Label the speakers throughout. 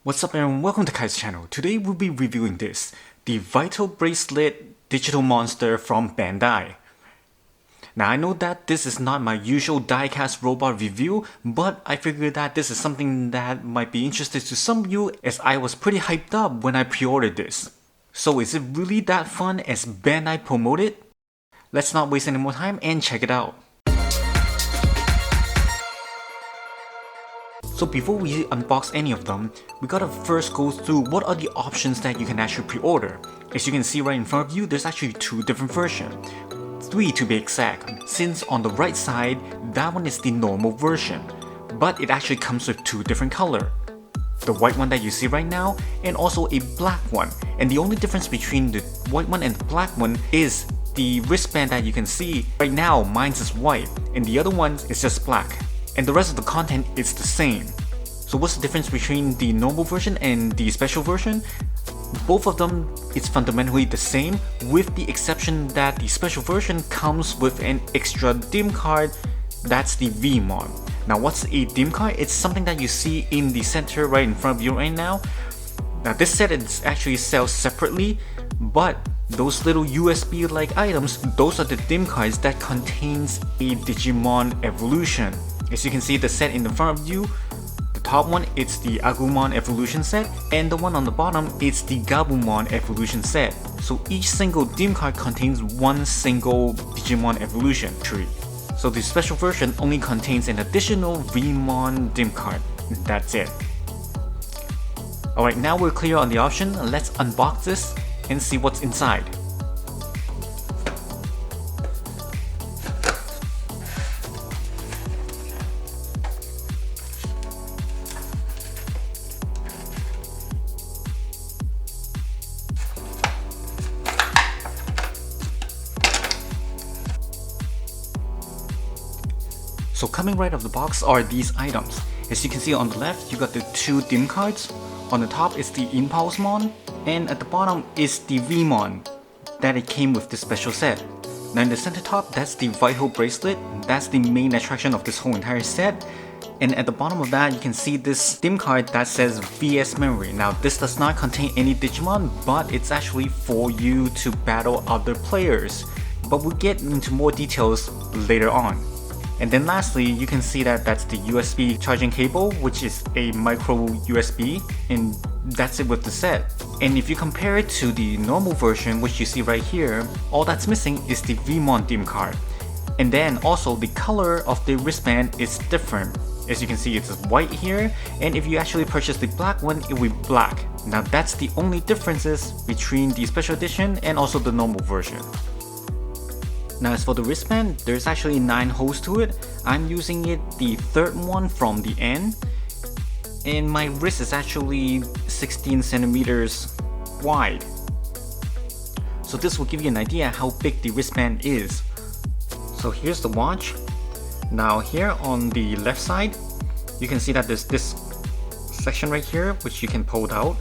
Speaker 1: What's up and welcome to Kai's channel. Today we'll be reviewing this, the Vital Bracelet Digital Monster from Bandai. Now I know that this is not my usual diecast robot review, but I figured that this is something that might be interesting to some of you as I was pretty hyped up when I pre-ordered this. So is it really that fun as Bandai promoted? Let's not waste any more time and check it out. So before we unbox any of them, we gotta first go through what are the options that you can actually pre-order. As you can see right in front of you, there's actually two different versions. 3 to be exact, since on the right side, that one is the normal version. But it actually comes with two different colors. The white one that you see right now, and also a black one. And the only difference between the white one and the black one is the wristband that you can see. Right now, mine is white, and the other one is just black. And the rest of the content is the same. So what's the difference between the normal version and the special version? Both of them is fundamentally the same, with the exception that the special version comes with an extra DIM card, that's the VMon. Now what's a DIM card? It's something that you see in the center right in front of you right now. Now this set is actually sells separately, but those little USB like items, those are the DIM cards that contains a Digimon evolution. As you can see the set in the front of you, the top one it's the Agumon evolution set, and the one on the bottom it's the Gabumon evolution set. So each single DIM card contains one single Digimon evolution tree. So the special version only contains an additional VMon DIM card. That's it. Alright, now we're clear on the option, let's unbox this and see what's inside. So coming right off the box are these items. As you can see on the left, you got the two DIM cards. On the top is the pulsemon, and at the bottom is the VMon that it came with the special set. Now in the center top, that's the Vital Bracelet. That's the main attraction of this whole entire set. And at the bottom of that, you can see this DIM card that says VS Memory. Now this does not contain any Digimon, but it's actually for you to battle other players. But we'll get into more details later on. And then lastly, you can see that that's the USB charging cable, which is a micro USB, and that's it with the set. And if you compare it to the normal version, which you see right here, all that's missing is the VMon DIM card. And then also the color of the wristband is different. As you can see, it's white here, and if you actually purchase the black one, it will be black. Now that's the only differences between the special edition and also the normal version. Now as for the wristband, there's actually 9 holes to it. I'm using it the third one from the end. And my wrist is actually 16 centimeters wide. So this will give you an idea how big the wristband is. So here's the watch. Now here on the left side, you can see that there's this section right here which you can pull out.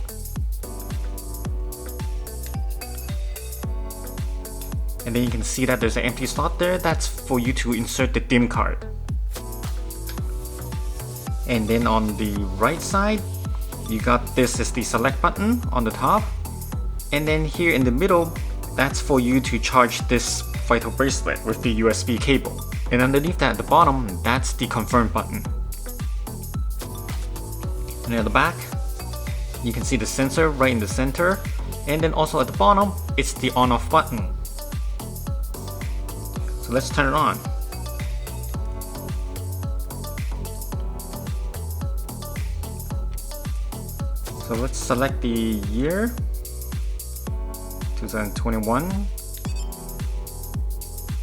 Speaker 1: And then you can see that there's an empty slot there, that's for you to insert the DIM card. And then on the right side, you got this is the select button on the top. And then here in the middle, that's for you to charge this Vital Bracelet with the USB cable. And underneath that at the bottom, that's the confirm button. And at the back, you can see the sensor right in the center. And then also at the bottom, it's the on-off button. So let's turn it on. So let's select the year, 2021.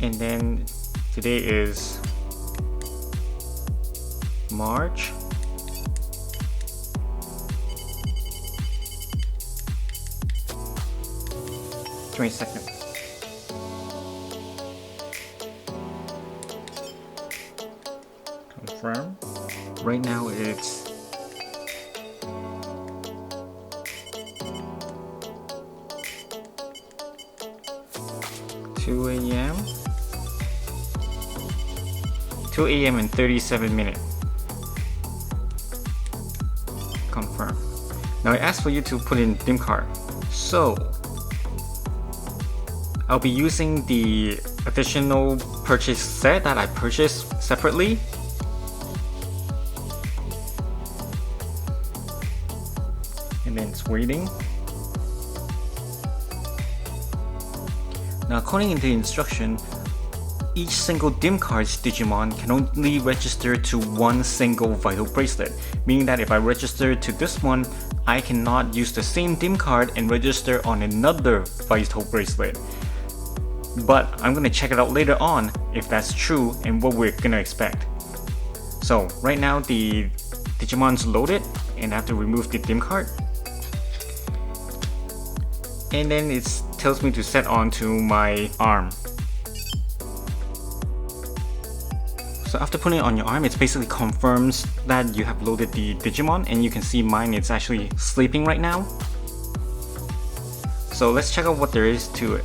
Speaker 1: And then today is March. Seconds. Confirm. Right now it's 2 a.m. 2 a.m. and 37 minutes. Confirm. Now it asks for you to put in DIM card. So I'll be using the additional purchase set that I purchased separately. And then it's waiting. Now according to the instruction, each single DIM card's Digimon can only register to one single Vital Bracelet, meaning that if I register to this one, I cannot use the same DIM card and register on another Vital Bracelet. But I'm gonna check it out later on if that's true and what we're gonna expect. So right now the Digimon's loaded and I have to remove the DIM card. And then it tells me to set onto my arm. So after putting it on your arm, it basically confirms that you have loaded the Digimon, and you can see mine is actually sleeping right now. So let's check out what there is to it.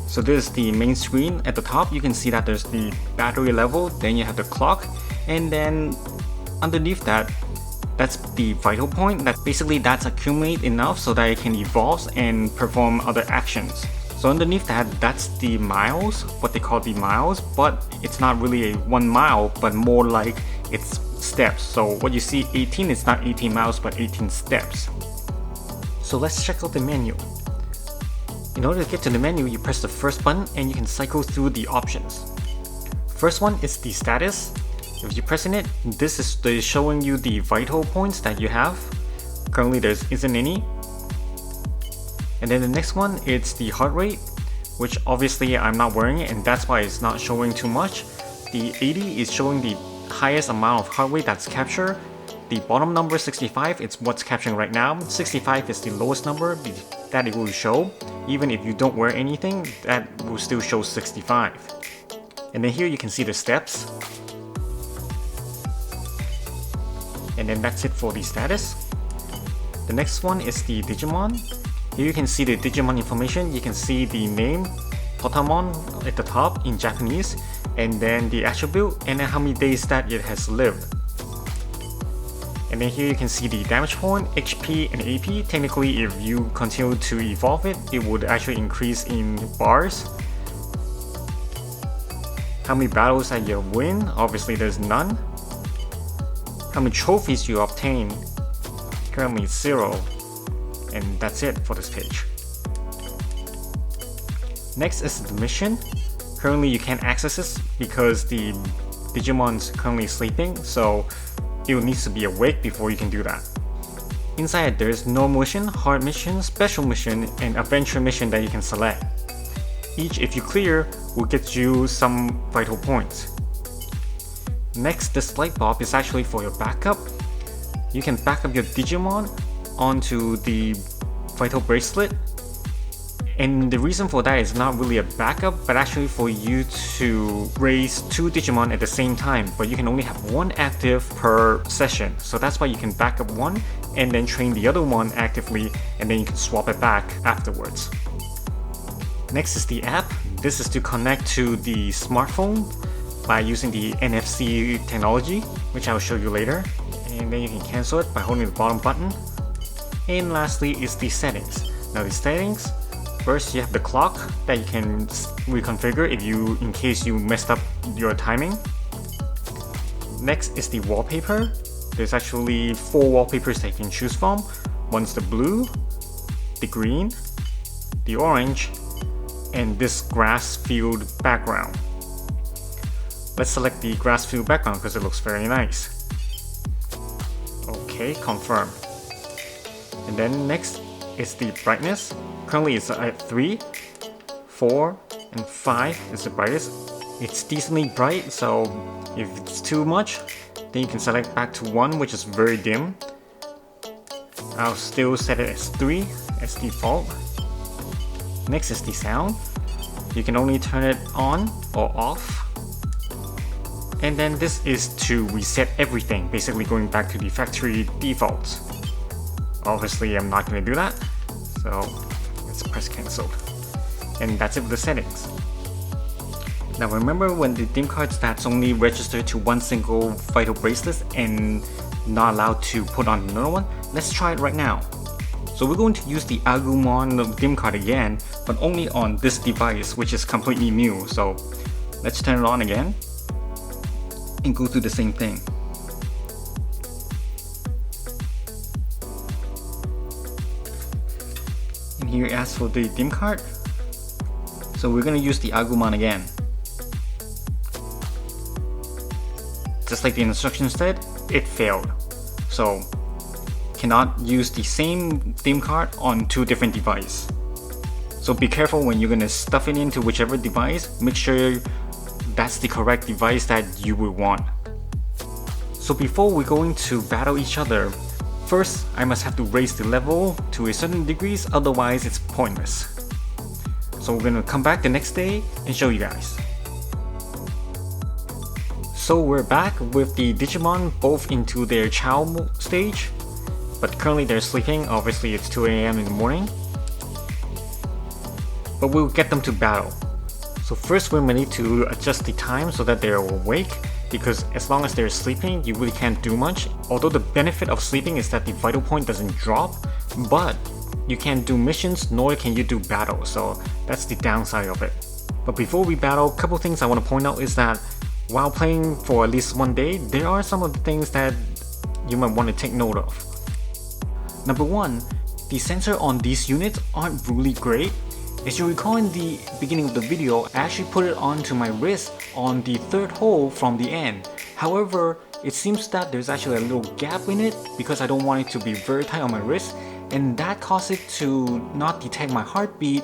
Speaker 1: So this is the main screen. At the top you can see that there's the battery level, then you have the clock, and then underneath that, that's the vital point. That basically that's accumulate enough so that it can evolve and perform other actions. So underneath that, that's the miles, what they call the miles, but it's not really a 1 mile, but more like it's steps. So what you see 18 is not 18 miles, but 18 steps. So let's check out the menu. In order to get to the menu, you press the first button and you can cycle through the options. First one is the status. If you press in it, this is showing you the vital points that you have. Currently there isn't any. And then the next one, it's the heart rate, which obviously I'm not wearing it and that's why it's not showing too much. The 80 is showing the highest amount of heart rate that's captured. The bottom number 65, it's what's capturing right now. 65 is the lowest number that it will show. Even if you don't wear anything, that will still show 65. And then here you can see the steps. And then that's it for the status. The next one is the Digimon. Here you can see the Digimon information. You can see the name, Totamon at the top in Japanese, and then the attribute, and then how many days that it has lived. And then here you can see the damage point, HP, and AP. Technically, if you continue to evolve it, it would actually increase in bars. How many battles that you win? Obviously there's none. How many trophies you obtain? Currently 0. And that's it for this page. Next is the mission. Currently you can't access this because the Digimon's currently sleeping, so it needs to be awake before you can do that. Inside there's normal mission, hard mission, special mission, and adventure mission that you can select. Each, if you clear, will get you some vital points. Next, this light bulb is actually for your backup. You can back up your Digimon onto the Vital Bracelet, and the reason for that is not really a backup, but actually for you to raise 2 Digimon at the same time, but you can only have 1 active per session. So that's why you can back up 1 and then train the other one actively, and then you can swap it back afterwards. Next is the app. This is to connect to the smartphone by using the NFC technology, which I will show you later. And then you can cancel it by holding the bottom button. And lastly is the settings. Now the settings, first you have the clock that you can reconfigure in case you messed up your timing. Next is the wallpaper. There's actually 4 wallpapers that you can choose from. One's the blue, the green, the orange, and this grass field background. Let's select the grass field background because it looks very nice. Okay, confirm. And then next is the brightness. Currently it's at 3, 4, and 5 is the brightest. It's decently bright, so if it's too much, then you can select back to 1, which is very dim. I'll still set it as 3 as default. Next is the sound. You can only turn it on or off. And then this is to reset everything, basically going back to the factory defaults. Obviously I'm not going to do that, so let's press cancel. And that's it with the settings. Now remember when the DIM card stats only register to 1 single Vital Bracelet and not allowed to put on another one, let's try it right now. So we're going to use the Agumon DIM card again, but only on this device, which is completely new. So let's turn it on again and go through the same thing. And here it asks for the DIM card. So we're going to use the Agumon again. Just like the instructions said, it failed. So cannot use the same DIM card on two different devices. So be careful when you're gonna stuff it into whichever device. Make sure that's the correct device that you would want. So before we're going to battle each other, first I must have to raise the level to a certain degree, otherwise it's pointless. So we're gonna come back the next day and show you guys. So we're back with the Digimon both into their Chow stage, but currently they're sleeping. Obviously it's 2 AM in the morning, but we'll get them to battle. So first we need to adjust the time so that they're awake, because as long as they're sleeping you really can't do much. Although the benefit of sleeping is that the vital point doesn't drop, but you can't do missions nor can you do battle, so that's the downside of it. But before we battle, a couple things I want to point out is that while playing for at least one day, there are some of the things that you might want to take note of. Number one, the sensor on these units aren't really great. As you recall in the beginning of the video, I actually put it onto my wrist on the third hole from the end. However, it seems that there's actually a little gap in it because I don't want it to be very tight on my wrist, and that caused it to not detect my heartbeat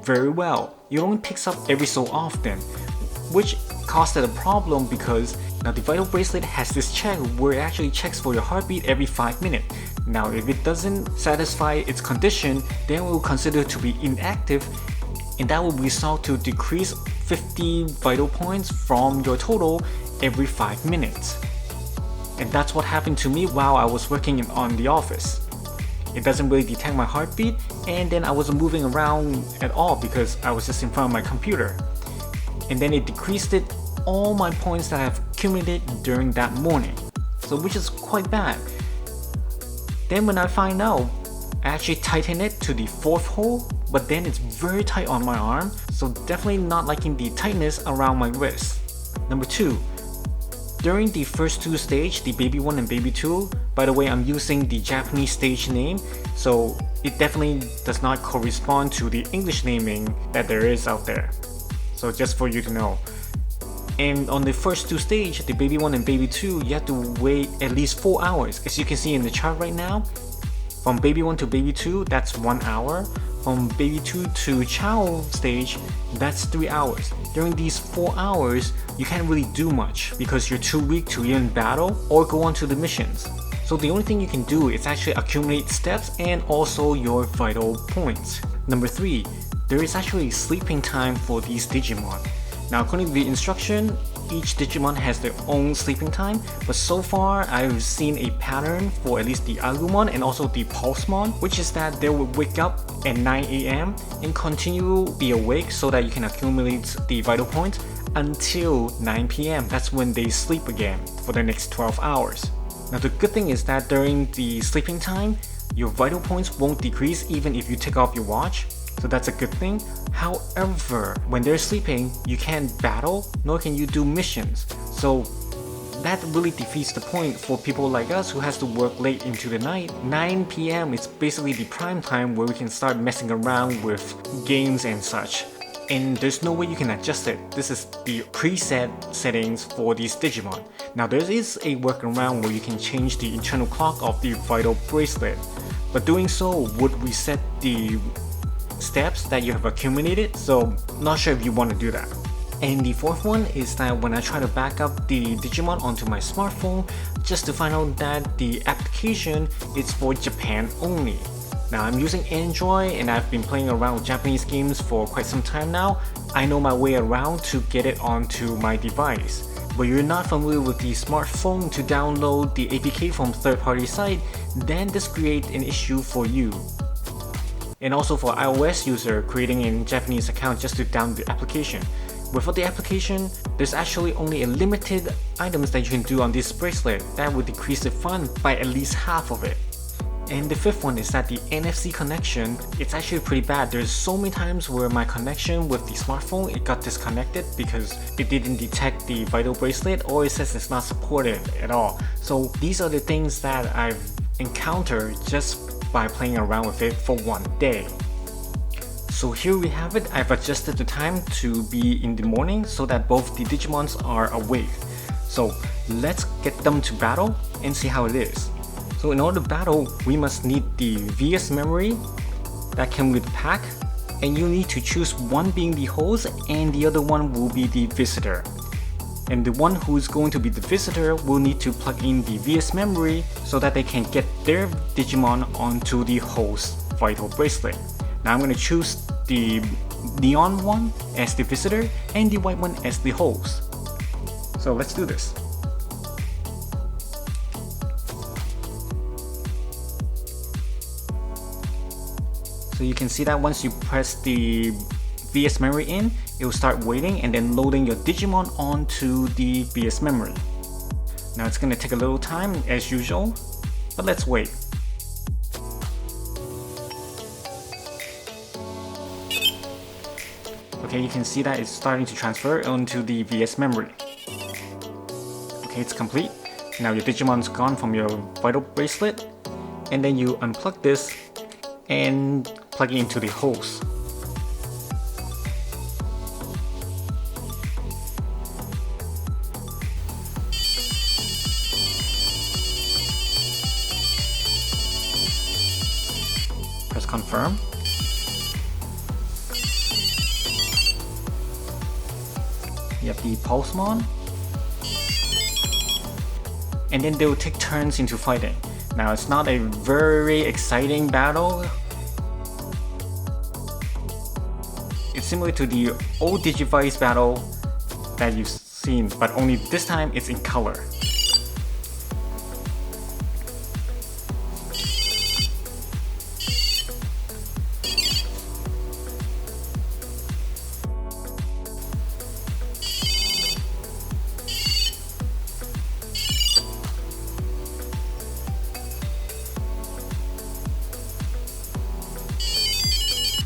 Speaker 1: very well. It only picks up every so often, which caused it a problem because now the Vital Bracelet has this check where it actually checks for your heartbeat every 5 minutes. Now if it doesn't satisfy its condition, then it will consider to be inactive, and that will result to decrease 50 vital points from your total every 5 minutes. And that's what happened to me while I was working on the office. It doesn't really detect my heartbeat, and then I wasn't moving around at all because I was just in front of my computer. And then it decreased all my points that I've accumulated during that morning, so which is quite bad. Then when I find out, I actually tighten it to the fourth hole, but then it's very tight on my arm, so definitely not liking the tightness around my wrist. Number two, during the first two stages, the baby 1 and baby 2, by the way I'm using the Japanese stage name, so it definitely does not correspond to the English naming that there is out there. So just for you to know. And on the first two stages, the baby 1 and baby 2, you have to wait at least 4 hours. As you can see in the chart right now, from baby 1 to baby 2, that's 1 hour. From baby 2 to Chow stage, that's 3 hours. During these 4 hours, you can't really do much because you're too weak to even battle or go on to the missions. So the only thing you can do is actually accumulate steps and also your vital points. Number 3, there is actually sleeping time for these Digimon. Now according to the instruction, each Digimon has their own sleeping time, but so far I've seen a pattern for at least the Agumon and also the pulsemon, which is that they will wake up at 9 AM and continue be awake so that you can accumulate the vital points until 9 PM. That's when they sleep again for the next 12 hours. Now the good thing is that during the sleeping time, your vital points won't decrease even if you take off your watch. So that's a good thing. However, when they're sleeping, you can't battle, nor can you do missions. So that really defeats the point for people like us who has to work late into the night. 9 PM is basically the prime time where we can start messing around with games and such. And there's no way you can adjust it. This is the preset settings for these Digimon. Now there is a workaround where you can change the internal clock of the Vital Bracelet, but doing so would reset the steps that you have accumulated, so not sure if you want to do that. And the fourth one is that when I try to back up the Digimon onto my smartphone, just to find out that the application is for Japan only. Now I'm using Android and I've been playing around with Japanese games for quite some time now. I know my way around to get it onto my device. But you're not familiar with the smartphone to download the APK from third-party site, then this creates an issue for you. And also for iOS user creating a Japanese account just to download the application. without the application, there's actually only a limited items that you can do on this bracelet that would decrease the fun by at least half of it. And the fifth one is that the NFC connection, it's actually pretty bad. There's so many times where my connection with the smartphone, it got disconnected because it didn't detect the Vital Bracelet, or it says it's not supported at all. So these are the things that I've encountered just by playing around with it for one day. So here we have it. I've adjusted the time to be in the morning so that both the Digimons are awake. So let's get them to battle and see how it is. So in order to battle, we must need the VS memory that came with the pack, and you need to choose one being the host and the other one will be the visitor. And the one who is going to be the visitor will need to plug in the VS memory so that they can get their Digimon onto the host Vital Bracelet. Now I'm going to choose the neon one as the visitor and the white one as the host. So let's do this. So you can see that once you press the VS memory in, it will start waiting and then loading your Digimon onto the VS memory. Now it's going to take a little time as usual, but let's wait. Okay, you can see that it's starting to transfer onto the VS memory. Okay, it's complete. Now your Digimon's gone from your Vital Bracelet, and then you unplug this and plug it into the host. Press confirm. You have the pulsemon, and then they will take turns into fighting. Now it's not a very exciting battle. It's similar to the old Digivice battle that you've seen, but only this time it's in color.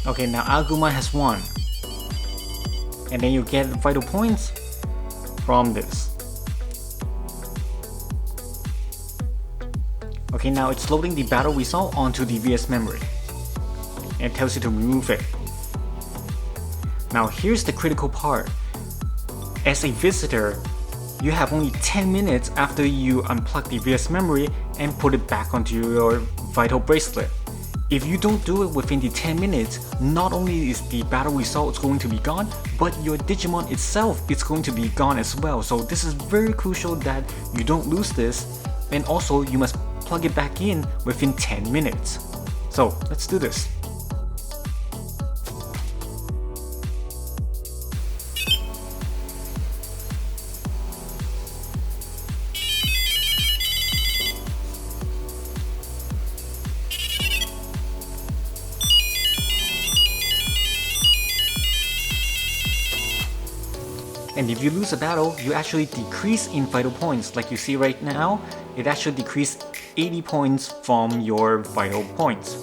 Speaker 1: Okay, now Agumon has won. And then you get vital points from this. Okay, now it's loading the battle result onto the VS memory. And it tells you to remove it. Now here's the critical part. As a visitor, you have only 10 minutes after you unplug the VS memory and put it back onto your Vital Bracelet. If you don't do it within the 10 minutes, not only is the battle results going to be gone, but your Digimon itself is going to be gone as well. So this is very crucial that you don't lose this, and also you must plug it back in within 10 minutes. So let's do this. And if you lose a battle, you actually decrease in vital points. Like you see right now, it actually decreased 80 points from your vital points.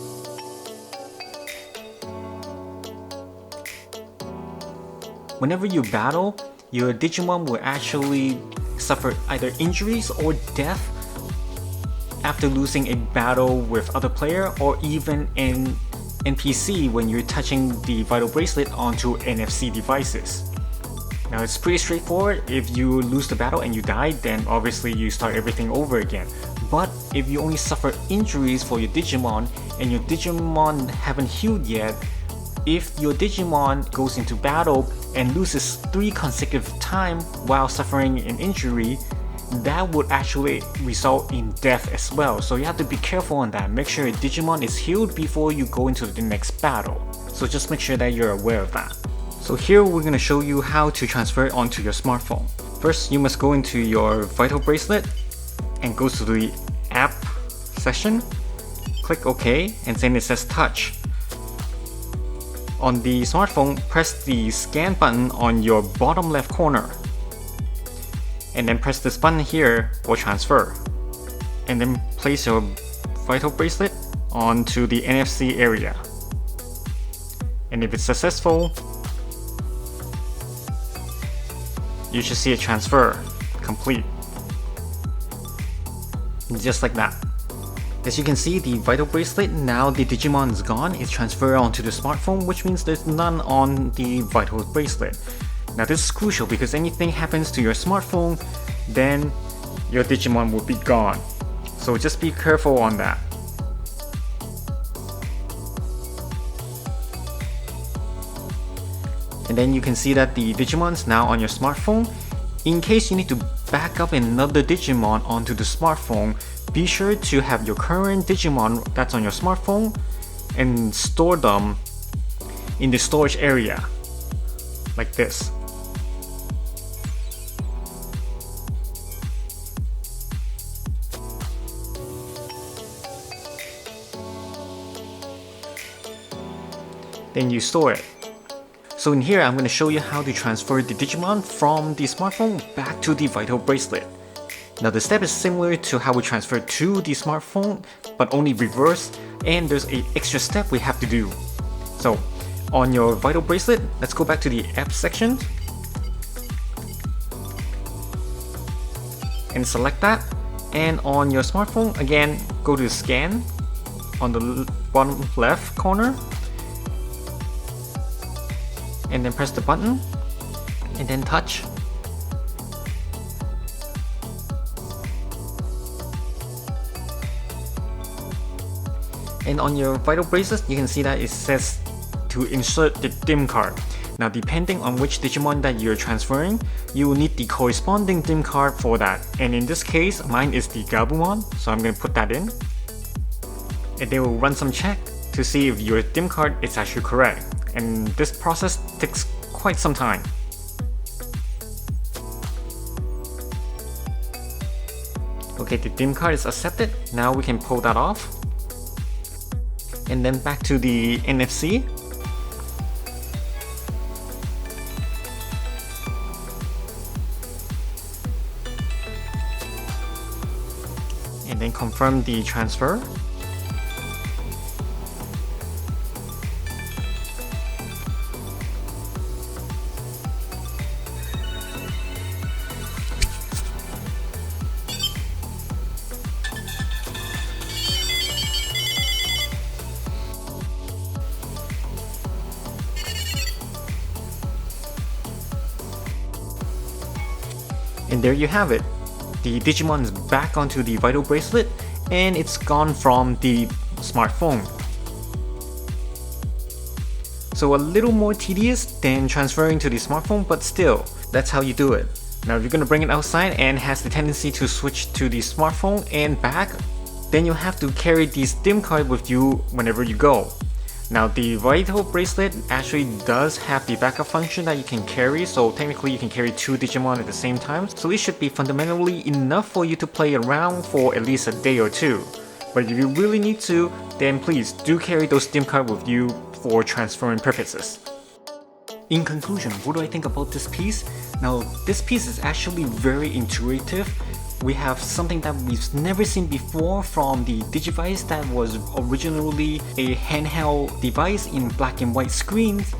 Speaker 1: Whenever you battle, your Digimon will actually suffer either injuries or death after losing a battle with other player, or even an NPC when you're touching the Vital Bracelet onto NFC devices. Now it's pretty straightforward. If you lose the battle and you die, then obviously you start everything over again. But if you only suffer injuries for your Digimon and your Digimon haven't healed yet, if your Digimon goes into battle and loses 3 consecutive times while suffering an injury, that would actually result in death as well. So you have to be careful on that. Make sure your Digimon is healed before you go into the next battle. So just make sure that you're aware of that. So here we're going to show you how to transfer it onto your smartphone. First, you must go into your Vital Bracelet and go to the app session, click OK, and then it says touch. On the smartphone, press the scan button on your bottom left corner. And then press this button here for transfer. And then place your Vital Bracelet onto the NFC area. And if it's successful, you should see a transfer complete. Just like that. As you can see, the Vital Bracelet, now the Digimon is gone, it's transferred onto the smartphone, which means there's none on the Vital Bracelet. Now this is crucial because anything happens to your smartphone, then your Digimon will be gone. So just be careful on that. And then you can see that the Digimon is now on your smartphone. In case you need to back up another Digimon onto the smartphone, be sure to have your current Digimon that's on your smartphone and store them in the storage area, like this. Then you store it. So in here, I'm going to show you how to transfer the Digimon from the smartphone back to the Vital Bracelet. Now the step is similar to how we transfer to the smartphone, but only reverse, and there's an extra step we have to do. So on your Vital Bracelet, let's go back to the app section and select that. And on your smartphone, again, go to scan on the bottom left corner, and then press the button and then touch. And on your Vital Bracelet, you can see that it says to insert the DIM card. Now depending on which Digimon that you're transferring, you will need the corresponding DIM card for that. And in this case, mine is the Gabumon, so I'm going to put that in. And they will run some check to see if your DIM card is actually correct. And this process takes quite some time. Okay, the DIM card is accepted. Now we can pull that off. And then back to the NFC. And then confirm the transfer. And there you have it. The Digimon is back onto the Vital Bracelet and it's gone from the smartphone. So a little more tedious than transferring to the smartphone, but still, that's how you do it. Now if you're going to bring it outside and has the tendency to switch to the smartphone and back, then you'll have to carry this DIM card with you whenever you go. Now the Vital Bracelet actually does have the backup function that you can carry, so technically you can carry two Digimon at the same time, so it should be fundamentally enough for you to play around for at least a day or two. But if you really need to, then please do carry those DIM cards with you for transferring purposes. In conclusion, what do I think about this piece? Now this piece is actually very intuitive. We have something that we've never seen before from the Digivice that was originally a handheld device in black and white screens,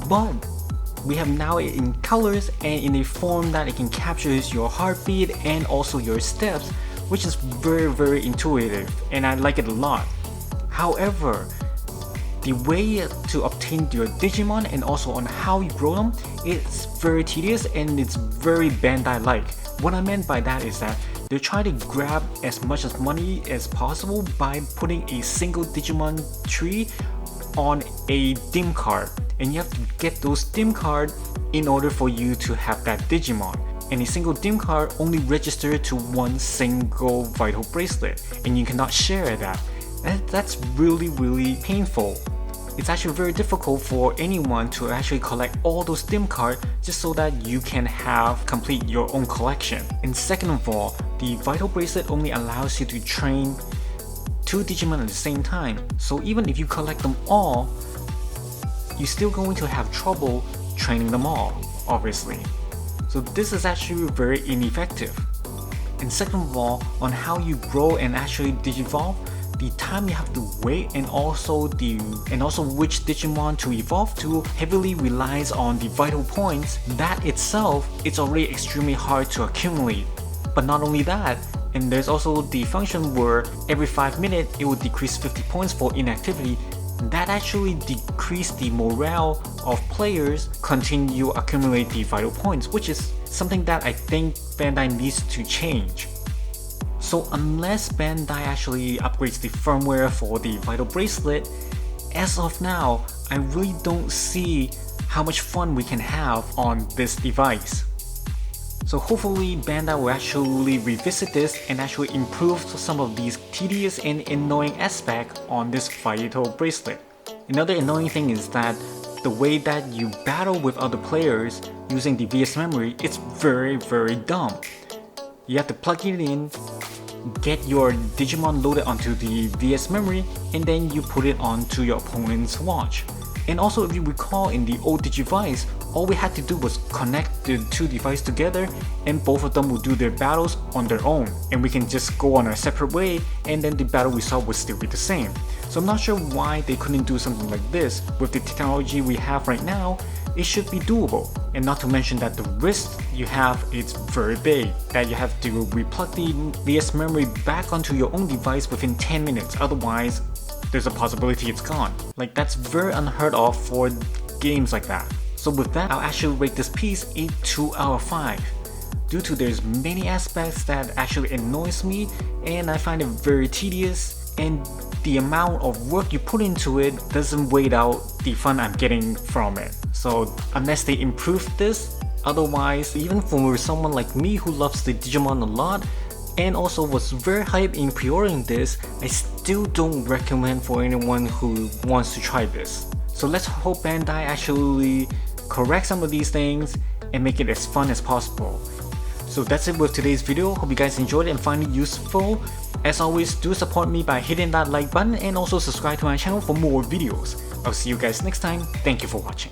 Speaker 1: but we have now it in colors and in a form that it can capture your heartbeat and also your steps, which is very intuitive and I like it a lot. However, the way to obtain your Digimon and also on how you grow them, it's very tedious and it's very Bandai-like. What I meant by that is that they're trying to grab as much as money as possible by putting a single Digimon tree on a DIM card, and you have to get those DIM cards in order for you to have that Digimon. And a single DIM card only registers to one single Vital Bracelet, and you cannot share that. That's really painful. It's actually very difficult for anyone to actually collect all those DIM cards just so that you can complete your own collection. And second of all, the Vital Bracelet only allows you to train two Digimon at the same time. So even if you collect them all, you're still going to have trouble training them all, obviously. So this is actually very ineffective. And second of all, on how you grow and actually digivolve, the time you have to wait and also which Digimon to evolve to heavily relies on the vital points. That itself is already extremely hard to accumulate. But not only that, and there's also the function where every 5 minutes it will decrease 50 points for inactivity. That actually decreased the morale of players continue accumulate the vital points, which is something that I think Bandai needs to change. So unless Bandai actually upgrades the firmware for the Vital Bracelet, as of now, I really don't see how much fun we can have on this device. So hopefully Bandai will actually revisit this and actually improve some of these tedious and annoying aspects on this Vital Bracelet. Another annoying thing is that the way that you battle with other players using the VS memory, it's very dumb. You have to plug it in, get your Digimon loaded onto the VS memory, and then you put it onto your opponent's watch. And also, if you recall, in the old Digivice, all we had to do was connect the two devices together and both of them would do their battles on their own, and we can just go on our separate way and then the battle result would still be the same. So I'm not sure why they couldn't do something like this. With the technology we have right now, it should be doable. And not to mention that the risk you have is very big, that you have to replug the VS memory back onto your own device within 10 minutes, otherwise there's a possibility it's gone. Like, that's very unheard of for games like that. So with that, I'll actually rate this piece a 2 out of 5. Due to there's many aspects that actually annoys me and I find it very tedious, and the amount of work you put into it doesn't weigh out the fun I'm getting from it. So unless they improve this, otherwise, even for someone like me who loves the Digimon a lot and also was very hyped in pre-ordering this, I still don't recommend for anyone who wants to try this. So let's hope Bandai actually correct some of these things and make it as fun as possible. So that's it with today's video. Hope you guys enjoyed it and find it useful. As always, do support me by hitting that like button and also subscribe to my channel for more videos. I'll see you guys next time. Thank you for watching.